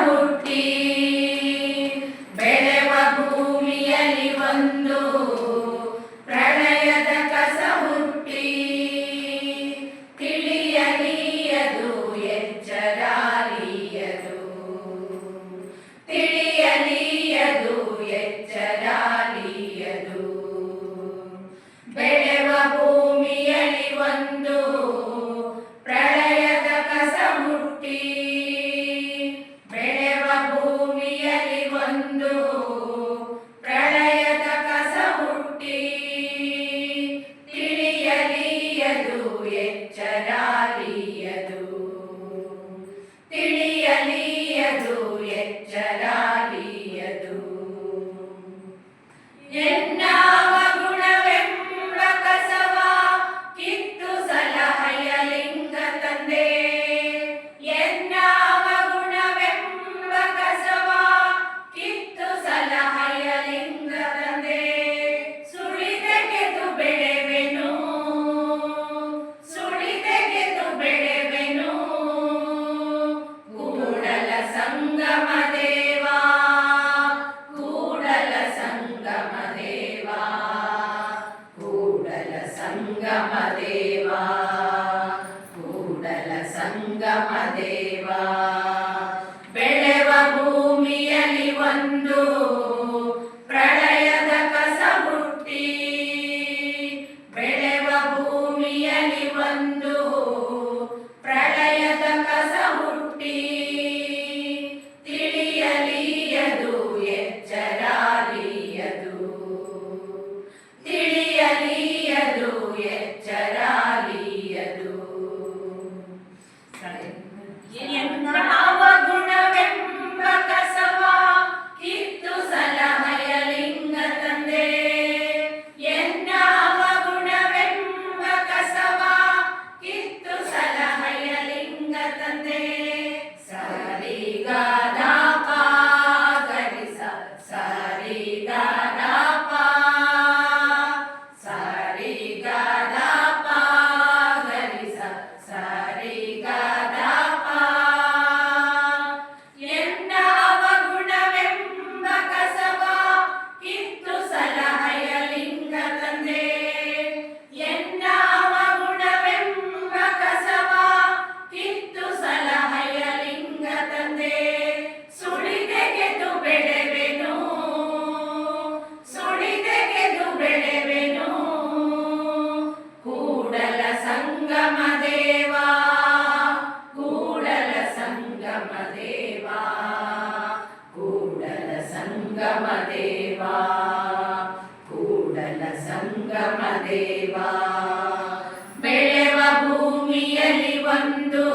ಹುಟ್ಟಿ ಬೆಳೆವ ಭೂಮಿಯಲ್ಲಿ ಒಂದು ಪ್ರಳಯದ ಕಸ ಹುಟ್ಟಿ ತಿಳಿಯಲಿಯದು ಎಚ್ಚರಾಲಿಯದು ತಿಳಿಯಲಿಯದು ಎಚ್ಚರಾಲಿಯದು ಬೆಳೆವ ಭೂಮಿಯಲ್ಲಿ ಒಂದು ಪ್ರಳಯದ ಕಸ ಹುಟ್ಟಿ ಬೆಳೆವ ಭೂಮಿಯಲ್ಲಿ ಒಂದು ಪ್ರಳಯದ ಕಸ ಹುಟ್ಟಿ ತಿಳಿಯಲಿಯದು ಎಚ್ಚರಾಲಿಯದು ತಿಳಿಯಲಿಯದು ಎಚ್ಚರಾಲಿಯದು ಎನ್ನಾವ ಗುಣವೆಂಬ ಕಸವ ಕಿತ್ತು ಸಲಹೆಯ ಲಿಂಗ ತಂದೆ ಎನ್ನಾವ ಗುಣವೆಂಬ ಕಸವ ಕಿತ್ತು ಸಲಹೆಯ ಲಿಂಗ ತಂದೆ ಸುಳಿದೆಗೆದು ಬೆಳೆವೆನು ಸುಳಿದೆಗೆದು ಬೆಳೆವೆನು ಕೂಡಲ ಸಂಗಮ ದೇವಾ ಕೂಡಲ ಸಂಗಮ ದೇವಾ ಕೂಡಲ ಸಂಗಮ ದೇವಾ ಕೂಡಲ ಸಂಗಮ ದೇವಾ ಬೆಳೆವ ಭೂಮಿಯಲ್ಲಿ ಒಂದು ಪ್ರಳಯದ ಕಸ ಹುಟ್ಟಿ ಬೆಳೆವ ಭೂಮಿಯಲ್ಲಿ ಒಂದು ಪ್ರಳಯದ ಕಸ ಹುಟ್ಟಿ ತಿಳಿಯಲಿಯದು ಎಚ್ಚರಾಲಿಯದು ತಿಳಿಯಲಿಯದು ಎಚ್ಚರಾಲಿಯದು ಎನ್ನಾವ ಗುಣವೆಂಬ ಕಸವ ಕಿತ್ತು ಸಲಹೆಯ ಲಿಂಗ ತಂದೆ ಎನ್ನಾವ ಗುಣವೆಂಬ ಕಸವ ಕಿತ್ತು ಸಲಹೆಯ ಲಿಂಗ ತಂದೆ ಸರಿಗಾದ ಗರಿಸ ಸರಿಗಾದ ಸರಿಗಾದ ಗರಿಸ ಸರಿಗಾದ ಎನ್ನಾವ ಗುಣವೆಂಬ ಕಸವ ಕಿತ್ತು ಸಲಹೆಯ ಲಿಂಗ ತಂದೆ ಎನ್ನಾವ ಗುಣವೆಂಬ ಕಸವ ಕಿತ್ತು ಸಲಹೆಯ ಲಿಂಗ ತಂದೆ ಸುಳಿದೆಗೆದು ಬೆಳೆವೆನು ಸುಳಿದೆಗೆದು ಬೆಳೆವೆನು ಕೂಡಲ ಸಂಗಮ ದೇವಾ ಕೂಡಲ ಸಂಗಮ ದೇವಾ ಕೂಡಲ ಸಂಗಮ ದೇವಾ ಕೂಡಲ ಸಂಗಮ ದೇವಾ ಬೆಳೆವ ಭೂಮಿಯಲ್ಲಿ ಒಂದು